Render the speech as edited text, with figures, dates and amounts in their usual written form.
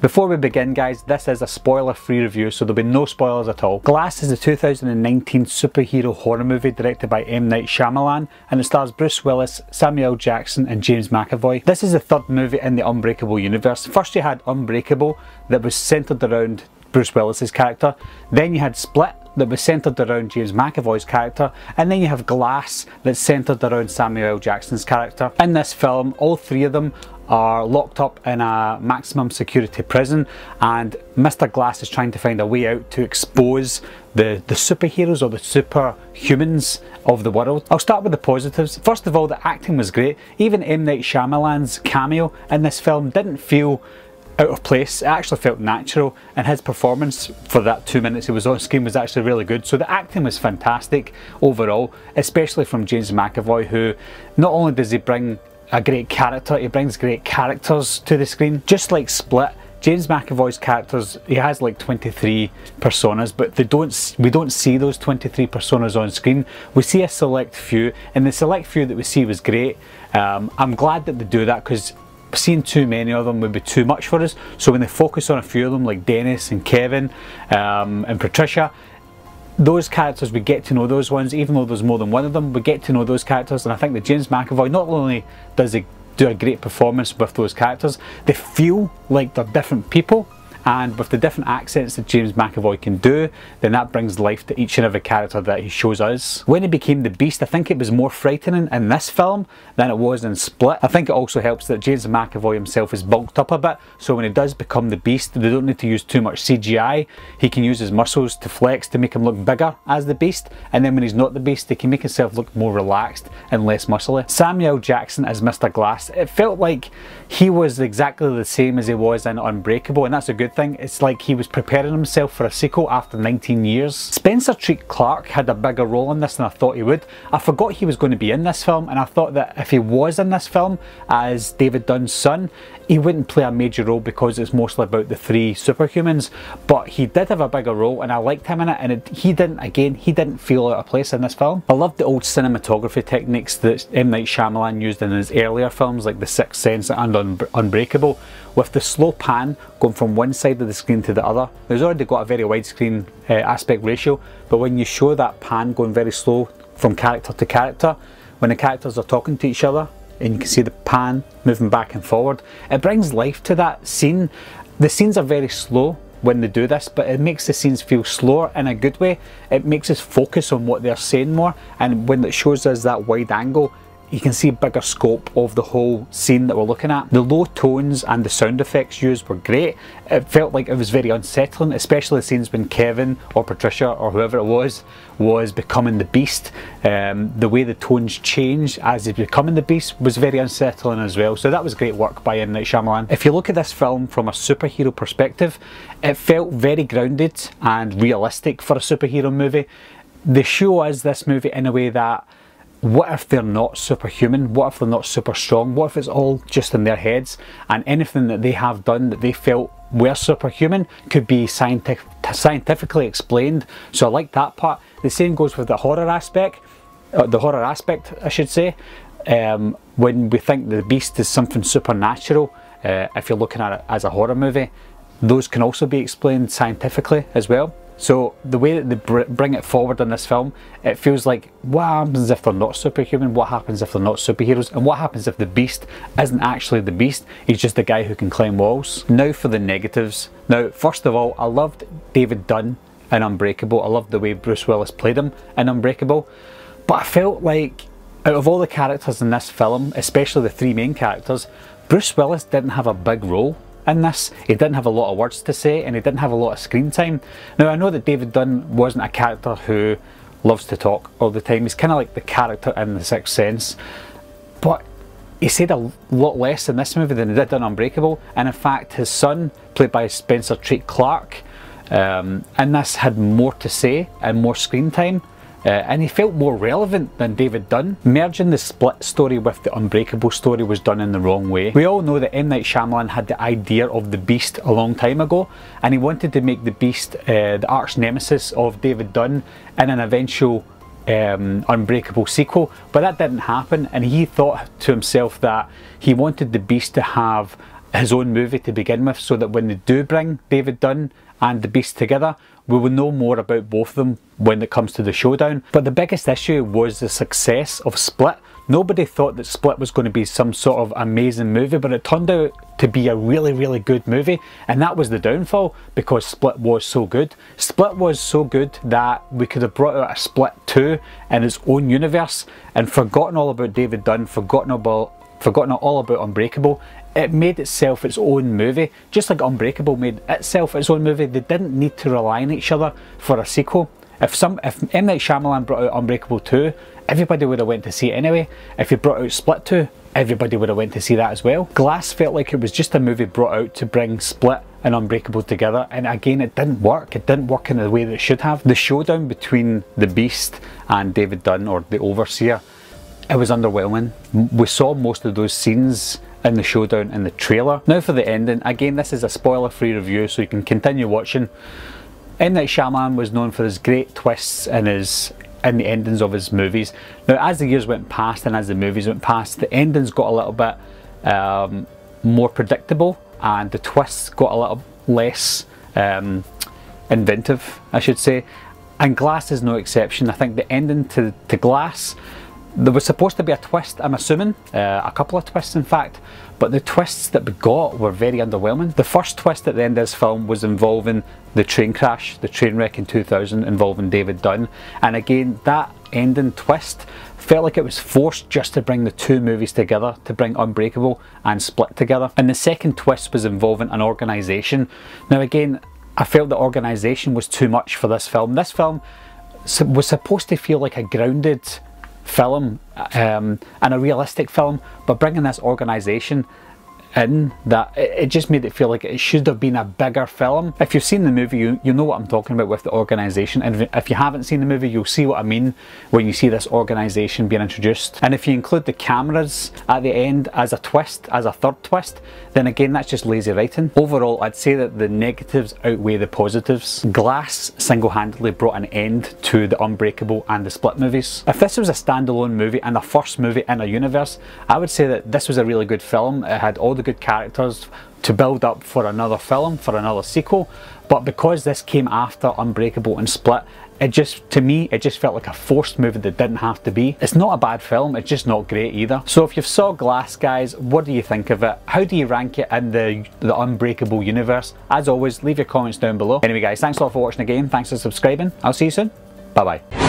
Before we begin guys, this is a spoiler-free review, so there'll be no spoilers at all. Glass is a 2019 superhero horror movie directed by M. Night Shyamalan, and it stars Bruce Willis, Samuel L. Jackson and James McAvoy. This is the third movie in the Unbreakable universe. First you had Unbreakable, that was centred around Bruce Willis's character. Then you had Split, that was centred around James McAvoy's character, and then you have Glass, that's centred around Samuel L. Jackson's character. In this film, all three of them are locked up in a maximum security prison, and Mr. Glass is trying to find a way out to expose the superheroes or the superhumans of the world. I'll start with the positives. First of all, the acting was great. Even M. Night Shyamalan's cameo in this film didn't feel out of place. It actually felt natural, and his performance for that 2 minutes he was on screen was actually really good. So the acting was fantastic overall, especially from James McAvoy, who not only does he bring a great character, he brings great characters to the screen. Just like Split, James McAvoy's characters, he has like 23 personas, but we don't see those 23 personas on screen. We see a select few, and the select few that we see was great. I'm glad that they do that, because seeing too many of them would be too much for us. So when they focus on a few of them, like Dennis and Kevin and Patricia, those characters, we get to know those ones. Even though there's more than one of them, we get to know those characters. And I think that James McAvoy, not only does he do a great performance with those characters, they feel like they're different people. And with the different accents that James McAvoy can do, then that brings life to each and every character that he shows us. When he became the Beast, I think it was more frightening in this film than it was in Split. I think it also helps that James McAvoy himself is bulked up a bit, so when he does become the Beast, they don't need to use too much CGI. He can use his muscles to flex to make him look bigger as the Beast, and then when he's not the Beast, he can make himself look more relaxed and less muscly. Samuel Jackson as Mr. Glass, it felt like he was exactly the same as he was in Unbreakable, and that's a good thing. It's like he was preparing himself for a sequel after 19 years. Spencer Treat Clark had a bigger role in this than I thought he would. I forgot he was going to be in this film, and I thought that if he was in this film as David Dunn's son, he wouldn't play a major role because it's mostly about the three superhumans, but he did have a bigger role and I liked him in it, and he didn't feel out of place in this film. I loved the old cinematography techniques that M. Night Shyamalan used in his earlier films like The Sixth Sense and Unbreakable, with the slow pan going from one side of the screen to the other. There's already got a very widescreen aspect ratio, but when you show that pan going very slow from character to character, when the characters are talking to each other, and you can see the pan moving back and forward, it brings life to that scene. The scenes are very slow when they do this, but it makes the scenes feel slower in a good way. It makes us focus on what they're saying more, and when it shows us that wide angle, you can see a bigger scope of the whole scene that we're looking at. The low tones and the sound effects used were great. It felt like it was very unsettling, especially the scenes when Kevin or Patricia or whoever it was becoming the Beast. The way the tones changed as he's becoming the Beast was very unsettling as well. So that was great work by M. Night Shyamalan. If you look at this film from a superhero perspective, it felt very grounded and realistic for a superhero movie. They show us this movie in a way that, what if they're not superhuman? What if they're not super strong? What if it's all just in their heads, and anything that they have done that they felt were superhuman could be scientifically explained? So I like that part. The same goes with the horror aspect. I should say. When we think the Beast is something supernatural, if you're looking at it as a horror movie, those can also be explained scientifically as well. So the way that they bring it forward in this film, it feels like, what happens if they're not superhuman? What happens if they're not superheroes? And what happens if the Beast isn't actually the Beast? He's just a guy who can climb walls. Now for the negatives. Now, first of all, I loved David Dunn in Unbreakable. I loved the way Bruce Willis played him in Unbreakable. But I felt like, out of all the characters in this film, especially the three main characters, Bruce Willis didn't have a big role in this. He didn't have a lot of words to say, and he didn't have a lot of screen time. Now, I know that David Dunn wasn't a character who loves to talk all the time. He's kind of like the character in The Sixth Sense, but he said a lot less in this movie than he did in Unbreakable. And in fact, his son, played by Spencer Treat Clark, in this had more to say and more screen time. And he felt more relevant than David Dunn. Merging the Split story with the Unbreakable story was done in the wrong way. We all know that M. Night Shyamalan had the idea of the Beast a long time ago, and he wanted to make the Beast the arch nemesis of David Dunn in an eventual Unbreakable sequel, but that didn't happen, and he thought to himself that he wanted the Beast to have his own movie to begin with, so that when they do bring David Dunn and the Beast together, we will know more about both of them when it comes to the showdown. But the biggest issue was the success of Split. Nobody thought that Split was going to be some sort of amazing movie, but it turned out to be a really good movie, and that was the downfall, because Split was so good. Split was so good that we could have brought out a Split 2 in its own universe and forgotten all about David Dunn, forgotten all about Unbreakable. It made itself its own movie, just like Unbreakable made itself its own movie. They didn't need to rely on each other for a sequel. If M. Night Shyamalan brought out Unbreakable 2, everybody would have went to see it anyway. If he brought out Split 2, everybody would have went to see that as well. Glass felt like it was just a movie brought out to bring Split and Unbreakable together, and again, it didn't work. It didn't work in the way that it should have. The showdown between the Beast and David Dunn, or the Overseer, it was underwhelming. We saw most of those scenes in the showdown in the trailer. Now for the ending. Again, this is a spoiler-free review, so you can continue watching. M. Night Shyamalan was known for his great twists in the endings of his movies. Now, as the years went past and as the movies went past, the endings got a little bit more predictable, and the twists got a little less inventive, I should say. And Glass is no exception. I think the ending to Glass, there was supposed to be a twist, I'm assuming, a couple of twists in fact, but the twists that we got were very underwhelming. The first twist at the end of this film was involving the train crash, the train wreck in 2000 involving David Dunn, and again, that ending twist felt like it was forced just to bring the two movies together, to bring Unbreakable and Split together. And the second twist was involving an organisation. Now again, I felt the organisation was too much for this film. This film was supposed to feel like a grounded film and a realistic film, but bringing this organisation in, that it just made it feel like it should have been a bigger film. If you've seen the movie, you know what I'm talking about with the organisation, and if you haven't seen the movie, you'll see what I mean when you see this organisation being introduced. And if you include the cameras at the end as a twist, as a third twist, then again, that's just lazy writing. Overall, I'd say that the negatives outweigh the positives. Glass single-handedly brought an end to the Unbreakable and the Split movies. If this was a standalone movie and a first movie in a universe, I would say that this was a really good film. It had all the good characters to build up for another film, for another sequel, but because this came after Unbreakable and Split, it just, to me, it just felt like a forced movie that didn't have to be. It's not a bad film, it's just not great either. So if you've saw Glass, guys, what do you think of it? How do you rank it in the Unbreakable universe? As always, leave your comments down below. Anyway guys, thanks a lot for watching again, thanks for subscribing, I'll see you soon, bye bye.